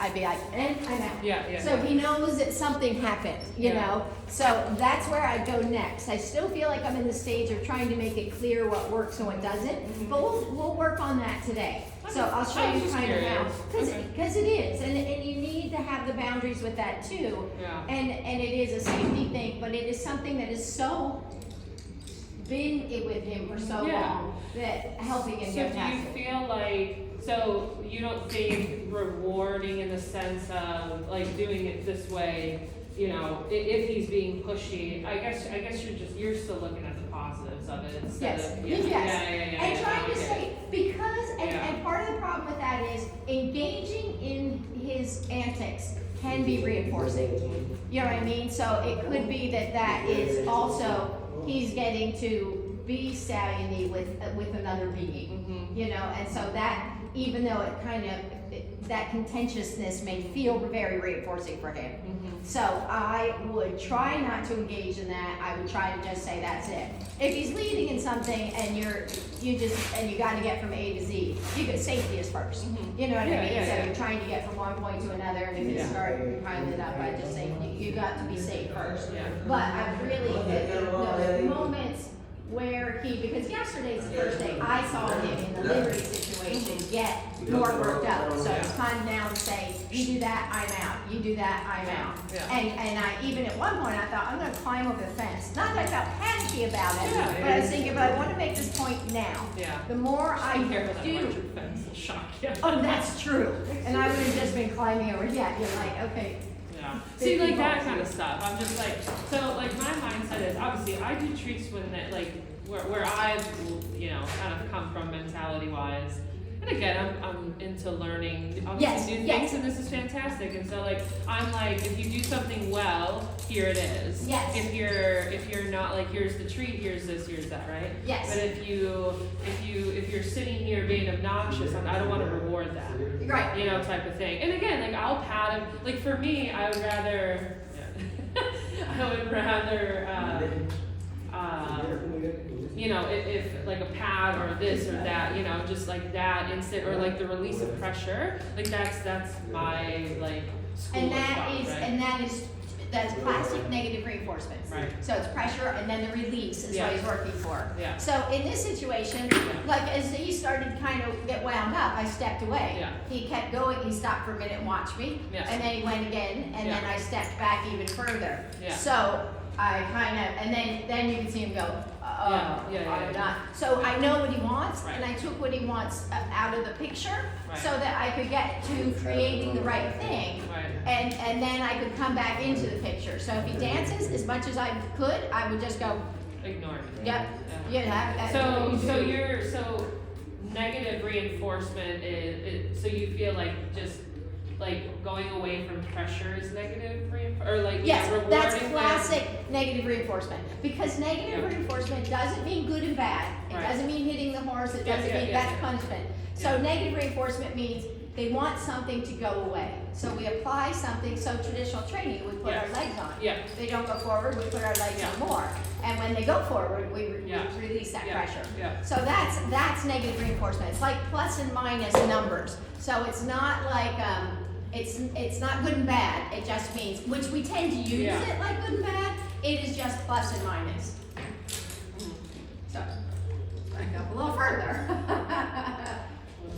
I'd be like, and I'm out. Yeah. So he knows that something happened, you know? So that's where I go next. I still feel like I'm in the stage of trying to make it clear what works and what doesn't, but we'll work on that today. So I'll show you kind of how, because it is, and you need to have the boundaries with that too. Yeah. And it is a safety thing, but it is something that is so been with him for so long that helping him get past it. So do you feel like, so you don't think rewarding in the sense of like doing it this way, you know, if he's being pushy, I guess you're still looking at the positives of it instead of and trying to say, because and part of the problem with that is engaging in his antics can be reinforcing. You know what I mean? So it could be that is also he's getting to be stallion-y with another being, you know, and so that, even though it kind of, that contentiousness may feel very reinforcing for him. So I would try not to engage in that. I would try to just say that's it. If he's leading in something and you got to get from A to Z, safety is first. You know what I mean? So you're trying to get from one point to another, and if you start piling it up, I just say you got to be safe first. But I really, those moments where because yesterday's the first day I saw him in the Liberty situation get more worked up. So it's time now to say, you do that, I'm out. You do that, I'm out. And I even at one point I thought, I'm going to climb over the fence. Not that I felt panicky about it, but I was thinking, but I want to make this point now. The more I do, shock you. oh, that's true. And I would have just been climbing over. Yeah, you're like, okay. See, like that kind of stuff. I'm just like, so like my mindset is obviously I do treats when that like where I've kind of come from mentality wise. And again, I'm into learning obviously new things, and this is fantastic. And so like I'm like, if you do something well, here it is. If you're not, like, here's the treat, here's this, here's that, right? But if you're sitting here being obnoxious, I don't want to reward that. Right. You know, type of thing. And again, like I'll pat him. Like for me, I would rather you know, if like a pad or this or that, you know, just like that instant, or like the release of pressure, like that's my like school And that's classic negative reinforcement. Right. So it's pressure and then the release is what he's working for. Yeah. So in this situation, like as he started kind of get wound up, I stepped away. He kept going, he stopped for a minute and watched me. And then he went again, and then I stepped back even further. So I kind of, and then you can see him go, I'm not. So I know what he wants, and I took what he wants out of the picture so that I could get to creating the right thing. And then I could come back into the picture. So if he dances as much as I could, I would just go ignore. So negative reinforcement is so you feel like just like going away from pressure is negative reinforcement, or like that's classic negative reinforcement, because negative reinforcement doesn't mean good and bad. It doesn't mean hitting the horse. It doesn't mean that's punishment. So negative reinforcement means they want something to go away. So we apply something. So traditional training, we put our legs on. They don't go forward, we put our legs on more. And when they go forward, we release that pressure. So that's negative reinforcement. It's like plus and minus numbers. So it's not like it's not good and bad. It just means, which we tend to use it like good and bad. It is just plus and minus. So back up a little further.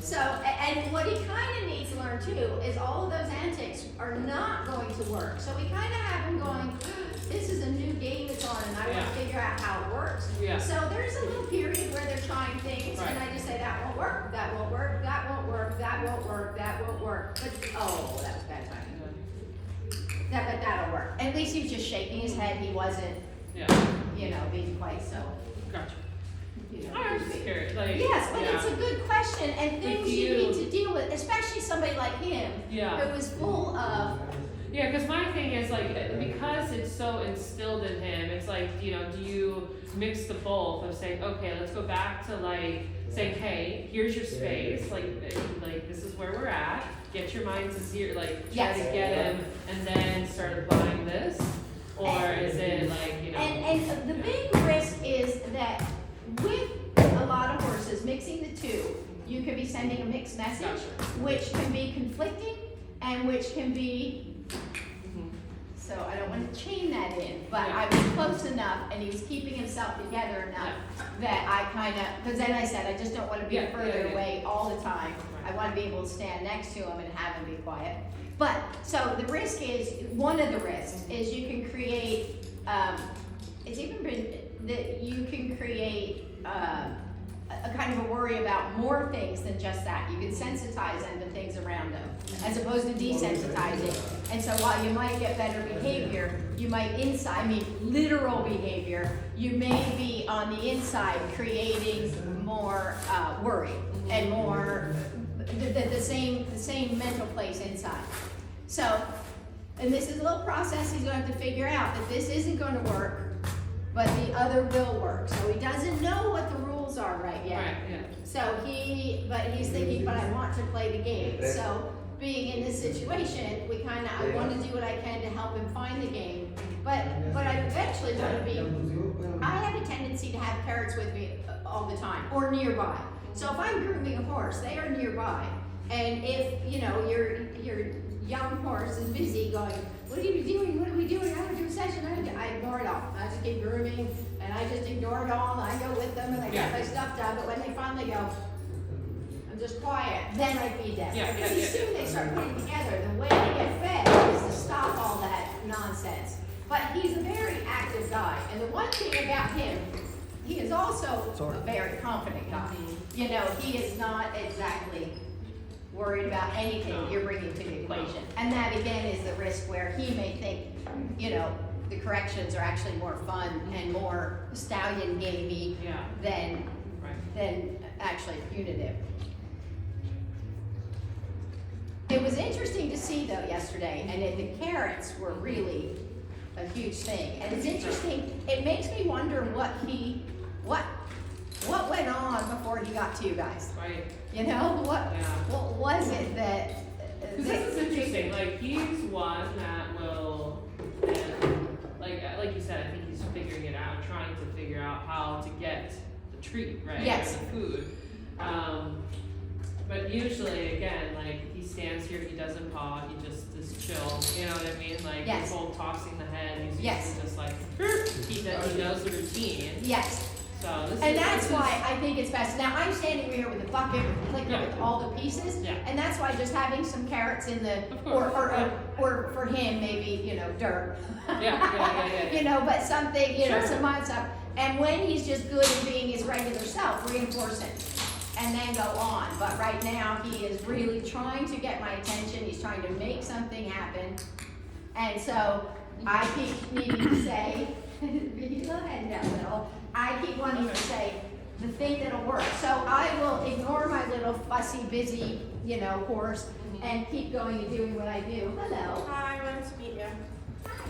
So, and what he kind of needs to learn too is all of those antics are not going to work. So we kind of have him going, this is a new game that's on, and I want to figure out how it works. So there's a little period where they're trying things, and I just say, that won't work, that won't work, that won't work, that won't work, that won't work. But, oh, that was bad timing. But that'll work. At least he was just shaking his head. He wasn't, being quite so. Gotcha. I'm just curious. Like, yes, but it's a good question, and things you need to deal with, especially somebody like him, who is full of. Yeah, because my thing is like, because it's so instilled in him, it's like, do you mix the both of saying, okay, let's go back to like saying, hey, here's your space, like this is where we're at. Get your mind to zero, like try to get him, and then start applying this, or is it like And the big risk is that with a lot of horses, mixing the two, you could be sending a mixed message, which can be conflicting and which can be, Mhm. so I don't want to chain that in, but Yeah. I was close enough and he was keeping himself together enough that I kind of, because then I said, I just don't want to be Yeah, further yeah. away all the time. Right. I want to be able to stand next to him and have him be quiet. But, so the risk is, one of the risks is you can create, it's even been, that you can create, a kind of a worry about more things than just that. You can sensitize them to things around them, as opposed to desensitizing. And so while you might get better behavior, you might literal behavior, you may be on the inside creating more worry and more, the same mental place inside. So, and this is a little process he's going to have to figure out, that this isn't going to work, but the other will work. So he doesn't know what the rules are right yet. Right, yeah. So but he's thinking, but I want to play the game. So being in this situation, I want to do what I can to help him find the game. But I eventually want to be, I have a tendency to have carrots with me all the time, or nearby. So if I'm grooming a horse, they are nearby. And if, your young horse is busy going, what are you doing? What are we doing? I'm gonna do a session. I ignore it all. I just keep grooming, and I just ignore it all, and I go with them, and I get my stuff done. But when they finally go, I'm just quiet, then I feed them. Because as soon as they start putting together, the way they get fed is to stop all that nonsense. But he's a very active guy, and the one thing about him, he is also a very confident guy. He is not exactly worried about anything you're bringing to the equation. And that again is the risk where he may think, the corrections are actually more fun and more stallion gamey than actually punitive. It was interesting to see though yesterday, and the carrots were really a huge thing. And it's interesting, it makes me wonder what went on before he got to you guys. Right. What was it that? Because this is interesting. Like he's one that will, and like you said, I think he's figuring it out, trying to figure out how to get the treat right, Yes. or the food. But usually, again, like he stands here, he doesn't paw, he just is chill. You know what I mean? Like Yes. this whole tossing the head, he's Yes. usually just like he knows the routine. Yes. So And that's why I think it's best. Now I'm standing here with a bucket, with all the pieces, Yeah. and that's why just having some carrots in the, Of course. or for him maybe dirt. Yeah. But something, Sure. some odd stuff. And when he's just good at being his regular self, reinforce it, and then go on. But right now he is really trying to get my attention. He's trying to make something happen, and so I keep needing to say, I keep wanting to say the thing that'll work. So I will ignore my little fussy, busy, horse, and keep going and doing what I do. Hello. Hi, nice to meet you.